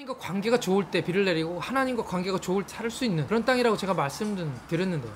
하나님과 관계가 좋을 때 비를 내리고 하나님과 관계가 좋을 때 살 수 있는 그런 땅이라고 제가 말씀드렸는데요.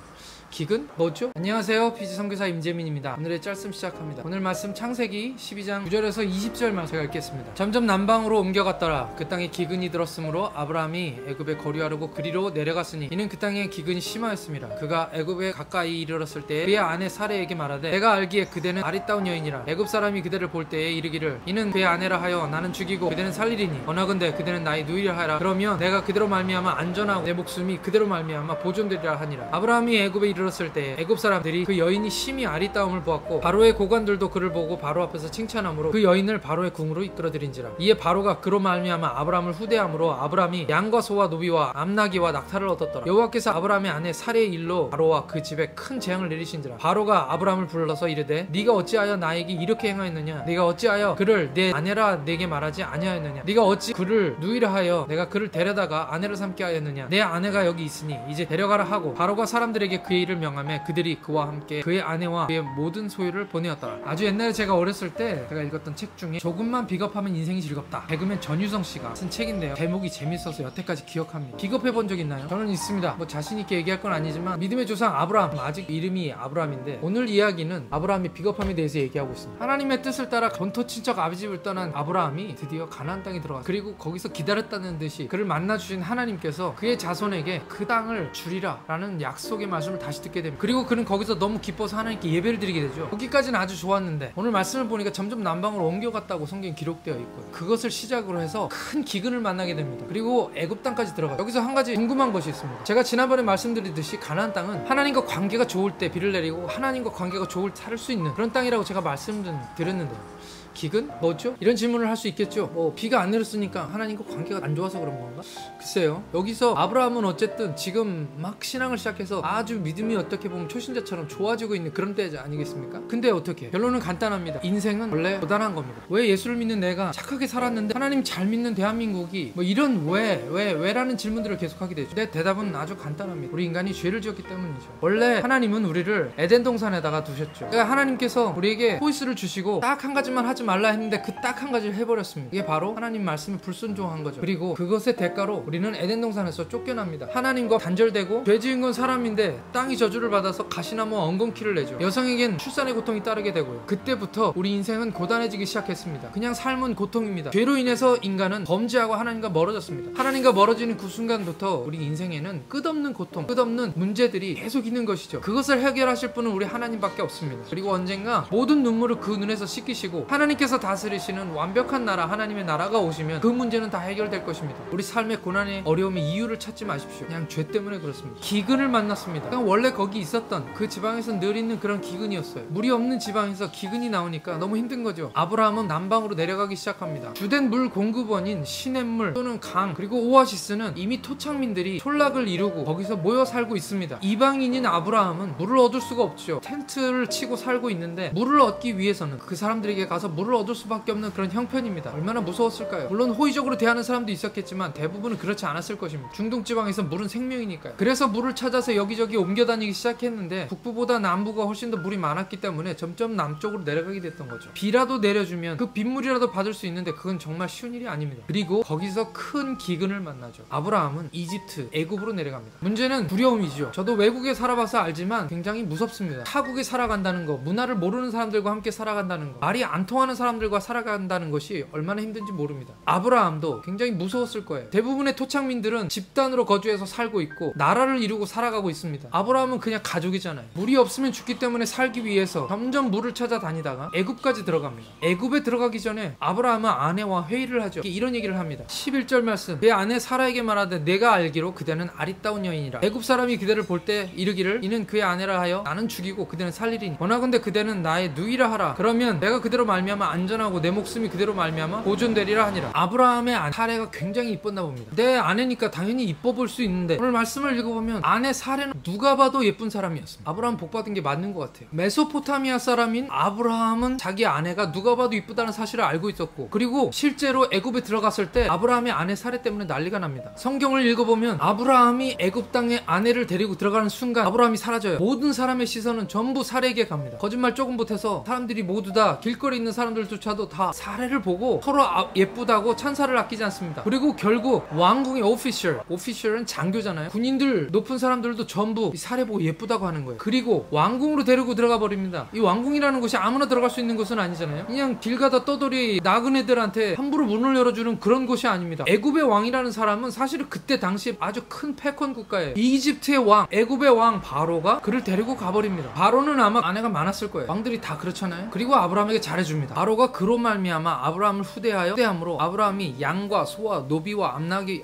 기근? 뭐죠? 안녕하세요, 피지 선교사 임재민입니다. 오늘의 짤씀 시작합니다. 오늘 말씀 창세기 12장 9절에서 20절만 제가 읽겠습니다. 점점 남방으로 옮겨갔더라. 그 땅에 기근이 들었으므로 아브라함이 애굽에 거류하려고 그리로 내려갔으니 이는 그 땅에 기근이 심하였습니다. 그가 애굽에 가까이 이르렀을 때에 그의 아내 사레에게 말하되 내가 알기에 그대는 아리따운 여인이라. 애굽 사람이 그대를 볼 때에 이르기를 이는 그의 아내라 하여 나는 죽이고 그대는 살리리니 원하건대 그대는 나의 누이라 하라. 그러면 내가 그대로 말미암아 안전하고 내 목숨이 그대로 말미암아 보존되리라 하니라. 아브라함이 애굽에 이르렀을 때 애굽 사람들이 그 여인이 심히 아리따움을 보았고 바로의 고관들도 그를 보고 바로 앞에서 칭찬함으로 그 여인을 바로의 궁으로 이끌어들인지라. 이에 바로가 그로 말미암아 아브라함을 후대함으로 아브라함이 양과 소와 노비와 암나귀와 낙타를 얻었더라. 여호와께서 아브라함의 아내 사레의 일로 바로와 그 집에 큰 재앙을 내리신지라. 바로가 아브라함을 불러서 이르되 네가 어찌하여 나에게 이렇게 행하였느냐. 네가 어찌하여 그를 내 아내라 내게 말하지 아니하였느냐. 네가 어찌 그를 누이라 하여 내가 그를 데려다가 아내를 삼게 하였느냐. 내 아내가 여기 있으니 이제 데려가라 하고 바로가 사람들에게 그의 일을 명하며 그들이 그와 함께 그의 아내와 그의 모든 소유를 보내었더라. 아주 옛날에 제가 어렸을 때 제가 읽었던 책 중에 조금만 비겁하면 인생이 즐겁다, 개그맨 전유성 씨가 쓴 책인데요. 제목이 재밌어서 여태까지 기억합니다. 비겁해 본 적 있나요? 저는 있습니다. 뭐 자신 있게 얘기할 건 아니지만 믿음의 조상 아브라함, 아직 이름이 아브라함인데 오늘 이야기는 아브라함의 비겁함에 대해서 얘기하고 있습니다. 하나님의 뜻을 따라 본토 친척 아비집을 떠난 아브라함이 드디어 가나안 땅에 들어갔어요. 그리고 거기서 기다렸다는 듯이 그를 만나주신 하나님께서 그의 자손에게 그 땅을 주리라 라는 약속의 말씀을 다시 듣게 됩니다. 그리고 그는 거기서 너무 기뻐서 하나님께 예배를 드리게 되죠. 거기까지는 아주 좋았는데 오늘 말씀을 보니까 점점 남방으로 옮겨갔다고 성경에 기록되어 있고요. 그것을 시작으로 해서 큰 기근을 만나게 됩니다. 그리고 애굽 땅까지 들어가요. 여기서 한 가지 궁금한 것이 있습니다. 제가 지난번에 말씀드리듯이 가나안 땅은 하나님과 관계가 좋을 때 비를 내리고 하나님과 관계가 좋을 때 살 수 있는 그런 땅이라고 제가 말씀드렸는데요. 기근? 뭐죠? 이런 질문을 할 수 있겠죠. 비가 안 내렸으니까 하나님과 관계가 안 좋아서 그런 건가? 글쎄요. 여기서 아브라함은 어쨌든 지금 막 신앙을 시작해서 아주 믿음이 어떻게 보면 초신자처럼 좋아지고 있는 그런 때 아니겠습니까? 근데 어떻게? 결론은 간단합니다. 인생은 원래 고단한 겁니다. 왜 예수를 믿는 내가 착하게 살았는데 하나님 잘 믿는 대한민국이 뭐 이런 왜라는 질문들을 계속하게 되죠. 내 대답은 아주 간단합니다. 우리 인간이 죄를 지었기 때문이죠. 원래 하나님은 우리를 에덴 동산에다가 두셨죠. 그러니까 하나님께서 우리에게 초이스를 주시고 딱 한 가지만 하지 말라 했는데 그 딱 한 가지를 해버렸습니다. 이게 바로 하나님 말씀에 불순종한 거죠. 그리고 그것의 대가로 우리는 에덴 동산에서 쫓겨납니다. 하나님과 단절되고 죄 지은 건 사람인데 땅이 저주를 받아서 가시나무 엉겅퀴를 내죠. 여성에겐 출산의 고통이 따르게 되고요. 그때부터 우리 인생은 고단해지기 시작했습니다. 그냥 삶은 고통입니다. 죄로 인해서 인간은 범죄하고 하나님과 멀어졌습니다. 하나님과 멀어지는 그 순간부터 우리 인생에는 끝없는 고통, 끝없는 문제들이 계속 있는 것이죠. 그것을 해결하실 분은 우리 하나님밖에 없습니다. 그리고 언젠가 모든 눈물을 그 눈에서 씻기시고 하나님께서 다스리시는 완벽한 나라, 하나님의 나라가 오시면 그 문제는 다 해결될 것입니다. 우리 삶의 고난의 어려움의 이유를 찾지 마십시오. 그냥 죄 때문에 그렇습니다. 기근을 만났습니다. 그냥 원래 거기 있었던 그 지방에서 늘 있는 그런 기근이었어요. 물이 없는 지방에서 기근이 나오니까 너무 힘든 거죠. 아브라함은 남방으로 내려가기 시작합니다. 주된 물 공급원인 시냇물 또는 강 그리고 오아시스는 이미 토착민들이 촌락을 이루고 거기서 모여 살고 있습니다. 이방인인 아브라함은 물을 얻을 수가 없죠. 텐트를 치고 살고 있는데 물을 얻기 위해서는 그 사람들에게 가서 물을 얻을 수밖에 없는 그런 형편입니다. 얼마나 무서웠을까요? 물론 호의적으로 대하는 사람도 있었겠지만 대부분은 그렇지 않았을 것입니다. 중동지방에서 물은 생명이니까요. 그래서 물을 찾아서 여기저기 옮겨 다니기 시작했는데 북부보다 남부가 훨씬 더 물이 많았기 때문에 점점 남쪽으로 내려가게 됐던 거죠. 비라도 내려주면 그 빗물이라도 받을 수 있는데 그건 정말 쉬운 일이 아닙니다. 그리고 거기서 큰 기근을 만나죠. 아브라함은 이집트, 애굽으로 내려갑니다. 문제는 두려움이죠. 저도 외국에 살아봐서 알지만 굉장히 무섭습니다. 타국에 살아간다는 거, 문화를 모르는 사람들과 함께 살아간다는 거, 말이 안 통하는 사람들과 살아간다는 것이 얼마나 힘든지 모릅니다. 아브라함도 굉장히 무서웠을 거예요. 대부분의 토착민들은 집단으로 거주해서 살고 있고 나라를 이루고 살아가고 있습니다. 아브라함은 그냥 가족이잖아요. 물이 없으면 죽기 때문에 살기 위해서 점점 물을 찾아다니다가 애굽까지 들어갑니다. 애굽에 들어가기 전에 아브라함은 아내와 회의를 하죠. 이런 얘기를 합니다. 11절 말씀. 내 아내 사라에게 말하되 내가 알기로 그대는 아리따운 여인이라. 애굽 사람이 그대를 볼 때 이르기를 이는 그의 아내라 하여 나는 죽이고 그대는 살리리니 원하건대 그대는 나의 누이라 하라. 그러면 내가 그대로 말미암아 안전하고 내 목숨이 그대로 말미암아 보존되리라 하니라. 아브라함의 아내 사레가 굉장히 이뻤나 봅니다. 내 아내니까 당연히 이뻐 볼 수 있는데 오늘 말씀을 읽어보면 아내 사레는 누가 봐도 예쁜 사람이었습니다. 아브라함 복받은 게 맞는 것 같아요. 메소포타미아 사람인 아브라함은 자기 아내가 누가 봐도 이쁘다는 사실을 알고 있었고 그리고 실제로 애굽에 들어갔을 때 아브라함의 아내 사레 때문에 난리가 납니다. 성경을 읽어보면 아브라함이 애굽 땅에 아내를 데리고 들어가는 순간 아브라함이 사라져요. 모든 사람의 시선은 전부 사레에게 갑니다. 거짓말 조금 못해서 사람들이 모두 다 길거리에 있는 사람 사람들조차도 다 사례를 보고 서로 예쁘다고 찬사를 아끼지 않습니다. 그리고 결국 왕궁의 오피셜은 장교잖아요. 군인들 높은 사람들도 전부 이 사례 보고 예쁘다고 하는 거예요. 그리고 왕궁으로 데리고 들어가 버립니다. 이 왕궁이라는 곳이 아무나 들어갈 수 있는 곳은 아니잖아요. 그냥 길 가다 떠돌이 나그네들한테 함부로 문을 열어주는 그런 곳이 아닙니다. 애굽의 왕이라는 사람은 사실은 그때 당시에 아주 큰 패권 국가예요. 이집트의 왕, 애굽의 왕 바로가 그를 데리고 가버립니다. 바로는 아마 아내가 많았을 거예요. 왕들이 다 그렇잖아요. 그리고 아브라함에게 잘해줍니다. 바로가 그로 말미암아 아브라함을 후대함으로 아브라함이 양과 소와 노비와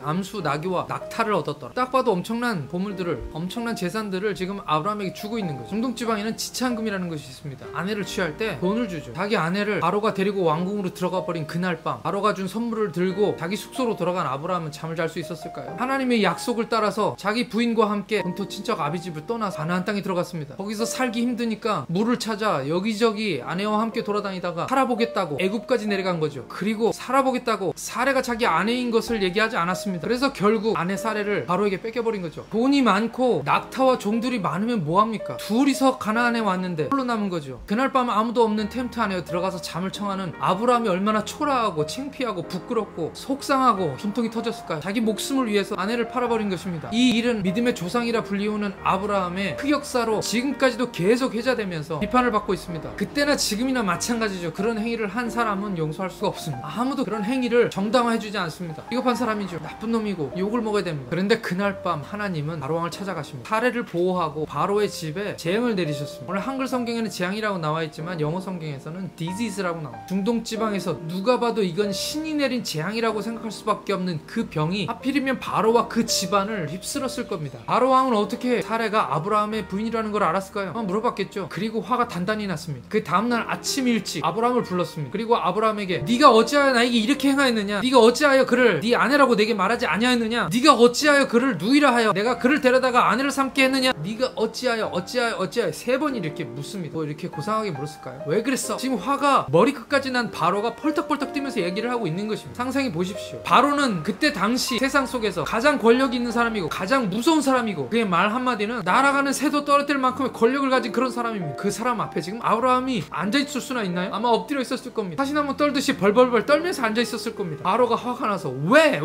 암수 나귀와 낙타를 얻었더라. 딱 봐도 엄청난 보물들을, 엄청난 재산들을 지금 아브라함에게 주고 있는 거죠. 중동 지방에는 지참금이라는 것이 있습니다. 아내를 취할 때 돈을 주죠. 자기 아내를 바로가 데리고 왕궁으로 들어가 버린 그날 밤 바로가 준 선물을 들고 자기 숙소로 들어간 아브라함은 잠을 잘 수 있었을까요? 하나님의 약속을 따라서 자기 부인과 함께 본토 친척 아비집을 떠나서 가나안 땅에 들어갔습니다. 거기서 살기 힘드니까 물을 찾아 여기저기 아내와 함께 돌아다니다가 살아보겠다고 애굽까지 내려간 거죠. 그리고 살아보겠다고 사례가 자기 아내인 것을 얘기하지 않았습니다. 그래서 결국 아내 사례를 바로에게 뺏겨버린 거죠. 돈이 많고 낙타와 종들이 많으면 뭐합니까? 둘이서 가나안에 왔는데 홀로 남은 거죠. 그날 밤 아무도 없는 텐트 안에 들어가서 잠을 청하는 아브라함이 얼마나 초라하고 창피하고 부끄럽고 속상하고 숨통이 터졌을까요? 자기 목숨을 위해서 아내를 팔아버린 것입니다. 이 일은 믿음의 조상이라 불리우는 아브라함의 흑역사로 지금까지도 계속 회자되면서 비판을 받고 있습니다. 그때나 지금이나 마찬가지죠. 그런 행위를 한 사람은 용서할 수가 없습니다. 아무도 그런 행위를 정당화해주지 않습니다. 비겁한 사람이죠. 나쁜 놈이고 욕을 먹어야 됩니다. 그런데 그날 밤 하나님은 바로왕을 찾아가십니다. 사례를 보호하고 바로의 집에 재앙을 내리셨습니다. 오늘 한글 성경에는 재앙이라고 나와있지만 영어 성경에서는 disease라고 나와요. 중동 지방에서 누가 봐도 이건 신이 내린 재앙이라고 생각할 수밖에 없는 그 병이 하필이면 바로와 그 집안을 휩쓸었을 겁니다. 바로왕은 어떻게 사례가 아브라함의 부인이라는 걸 알았을까요? 물어봤겠죠. 그리고 화가 단단히 났습니다. 그 다음날 아침 일찍 아브라함을 불렀습니다. 그리고 아브라함에게 네가 어찌하여 나에게 이렇게 행하였느냐? 네가 어찌하여 그를 네 아내라고 내게 말하지 아니하였느냐? 네가 어찌하여 그를 누이라 하여 내가 그를 데려다가 아내를 삼게 했느냐? 네가 어찌하여 3번 이렇게 묻습니다. 뭐 이렇게 고상하게 물었을까요? 왜 그랬어? 지금 화가 머리끝까지 난 바로가 펄떡펄떡 뛰면서 얘기를 하고 있는 것입니다. 상상해 보십시오. 바로는 그때 당시 세상 속에서 가장 권력 있는 사람이고 가장 무서운 사람이고 그의 말 한마디는 날아가는 새도 떨어뜨릴 만큼의 권력을 가진 그런 사람입니다. 그 사람 앞에 지금 아브라함이 앉아있을 수나 있나요? 아마 엎드려 있었을 겁니다. 사시나무 떨듯이 벌벌벌 떨면서 앉아있었을 겁니다. 바로가 화가 나서 왜?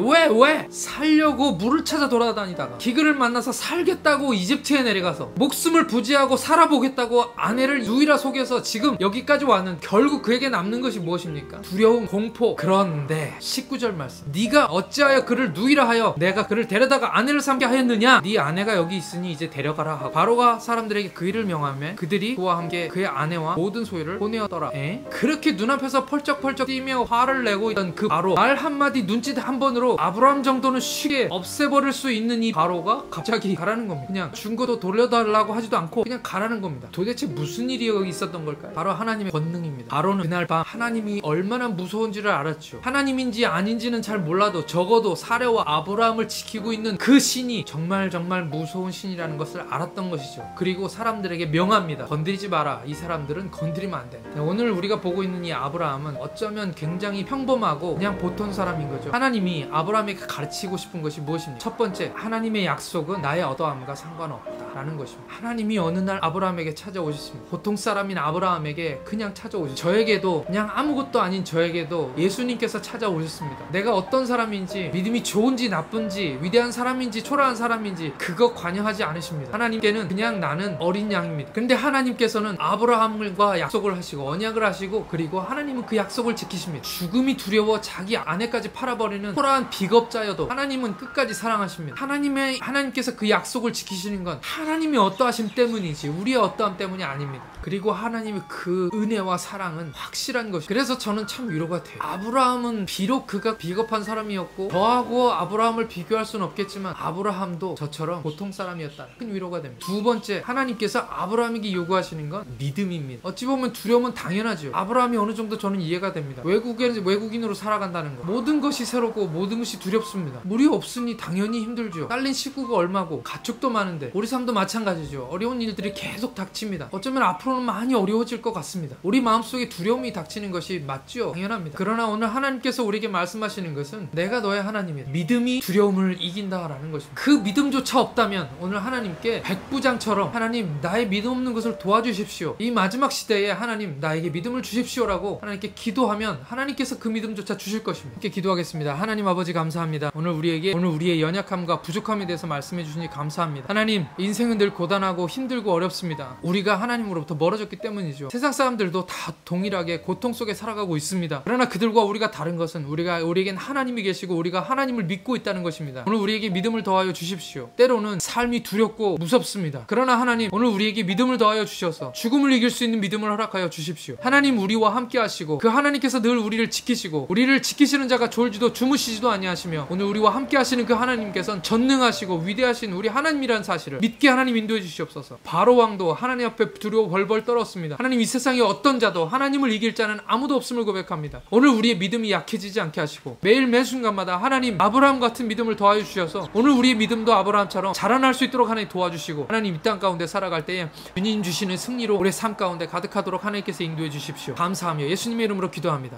살려고 물을 찾아 돌아다니다가 기근을 만나서 살겠다고 이집트에 내려가서 목숨을 부지하고 살아보겠다고 아내를 누이라 속여서 지금 여기까지 왔는 결국 그에게 남는 것이 무엇입니까? 두려움, 공포. 그런데 19절 말씀 네가 어찌하여 그를 누이라 하여 내가 그를 데려다가 아내를 삼게 하였느냐? 네 아내가 여기 있으니 이제 데려가라 하고 바로가 사람들에게 그 일을 명하며 그들이 그와 함께 그의 아내와 모든 소유를 보내었더라. 그렇게 눈앞에서 펄쩍펄쩍 뛰며 화를 내고 있던 그 바로 말 한마디 눈짓 한 번으로 아브라함 정도는 쉽게 없애버릴 수 있는 이 바로가 갑자기 가라는 겁니다. 그냥 준 것도 돌려달라고 하지도 않고 그냥 가라는 겁니다. 도대체 무슨 일이 여기 있었던 걸까요? 바로 하나님의 권능입니다. 바로는 그날 밤 하나님이 얼마나 무서운지를 알았죠. 하나님인지 아닌지는 잘 몰라도 적어도 사례와 아브라함을 지키고 있는 그 신이 정말 무서운 신이라는 것을 알았던 것이죠. 그리고 사람들에게 명합니다. 건드리지 마라. 이 사람들은 건드리면 안 돼. 오늘 우리가 보고 있는 이 아브라함은 어쩌면 굉장히 평범하고 그냥 보통 사람인 거죠. 하나님이 아브라함에게 가르치고 싶은 것이 무엇입니까? 첫 번째, 하나님의 약속은 나의 어떠함과 상관없다 라는 것입니다. 하나님이 어느 날 아브라함에게 찾아오셨습니다. 보통 사람인 아브라함에게 그냥 찾아오셨습니다. 저에게도 그냥 아무것도 아닌 저에게도 예수님께서 찾아오셨습니다. 내가 어떤 사람인지, 믿음이 좋은지 나쁜지, 위대한 사람인지 초라한 사람인지 그거 관여하지 않으십니다. 하나님께는 그냥 나는 어린 양입니다. 근데 하나님께서는 아브라함과 약속을 하시고 언약을 하시고 그리고 하나님은 그 약속을 지키십니다. 죽음이 두려워 자기 아내까지 팔아버리는 초라한 비겁자여도 하나님은 끝까지 사랑하십니다. 하나님께서 그 약속을 지키시는 건 하나님이 어떠하심 때문이지 우리의 어떠함 때문이 아닙니다. 그리고 하나님의 그 은혜와 사랑은 확실한 것이. 그래서 저는 참 위로가 돼요. 아브라함은 비록 그가 비겁한 사람이었고 저하고 아브라함을 비교할 수는 없겠지만 아브라함도 저처럼 보통 사람이었다. 큰 위로가 됩니다. 두 번째, 하나님께서 아브라함에게 요구하시는 건 믿음입니다. 어찌 보면 두려움은 당연하죠. 아브라함이 어느 정도 저는 이해가 됩니다. 외국인으로 살아간다는 거. 모든 것이 새롭고 모든 것이 두렵습니다. 물이 없으니 당연히 힘들죠. 딸린 식구가 얼마고 가축도 많은데 오리삼도 마찬가지죠. 어려운 일들이 계속 닥칩니다. 어쩌면 앞으로는 많이 어려워질 것 같습니다. 우리 마음속에 두려움이 닥치는 것이 맞죠? 당연합니다. 그러나 오늘 하나님께서 우리에게 말씀하시는 것은 내가 너의 하나님이다. 믿음이 두려움을 이긴다라는 것입니다. 그 믿음조차 없다면 오늘 하나님께 백부장처럼 하나님 나의 믿음 없는 것을 도와주십시오. 이 마지막 시대에 하나님 나에게 믿음을 주십시오라고 하나님께 기도하면 하나님께서 그 믿음조차 주실 것입니다. 이렇게 기도하겠습니다. 하나님 아버지 감사합니다. 오늘 우리의 연약함과 부족함에 대해서 말씀해 주시니 감사합니다. 하나님 인생은 늘 고단하고 힘들고 어렵습니다. 우리가 하나님으로부터 멀어졌기 때문이죠. 세상 사람들도 다 동일하게 고통 속에 살아가고 있습니다. 그러나 그들과 우리가 다른 것은 우리에겐 하나님이 계시고 우리가 하나님을 믿고 있다는 것입니다. 오늘 우리에게 믿음을 더하여 주십시오. 때로는 삶이 두렵고 무섭습니다. 그러나 하나님 오늘 우리에게 믿음을 더하여 주셔서 죽음을 이길 수 있는 믿음을 허락하여 주십시오. 하나님 우리와 함께 하시고 그 하나님께서 늘 우리를 지키시고 우리를 지키시는 자가 졸지도 주무시지도 아니하시며 오늘 우리와 함께 하시는 그 하나님께서는 전능하시고 위대하신 우리 하나님이라는 사실을 믿게 하나님 인도해 주시옵소서. 바로 왕도 하나님 앞에 두려워 벌벌 떨었습니다. 하나님 이 세상에 어떤 자도 하나님을 이길 자는 아무도 없음을 고백합니다. 오늘 우리의 믿음이 약해지지 않게 하시고 매일 매 순간마다 하나님 아브라함 같은 믿음을 더하여 주셔서 오늘 우리의 믿음도 아브라함처럼 자라날 수 있도록 하나님 도와주시고 하나님 이 땅 가운데 살아갈 때에 주님 주시는 승리로 우리의 삶 가운데 가득하도록 하나님께서 인도해 주십시오. 감사하며 예수님의 이름으로 기도합니다.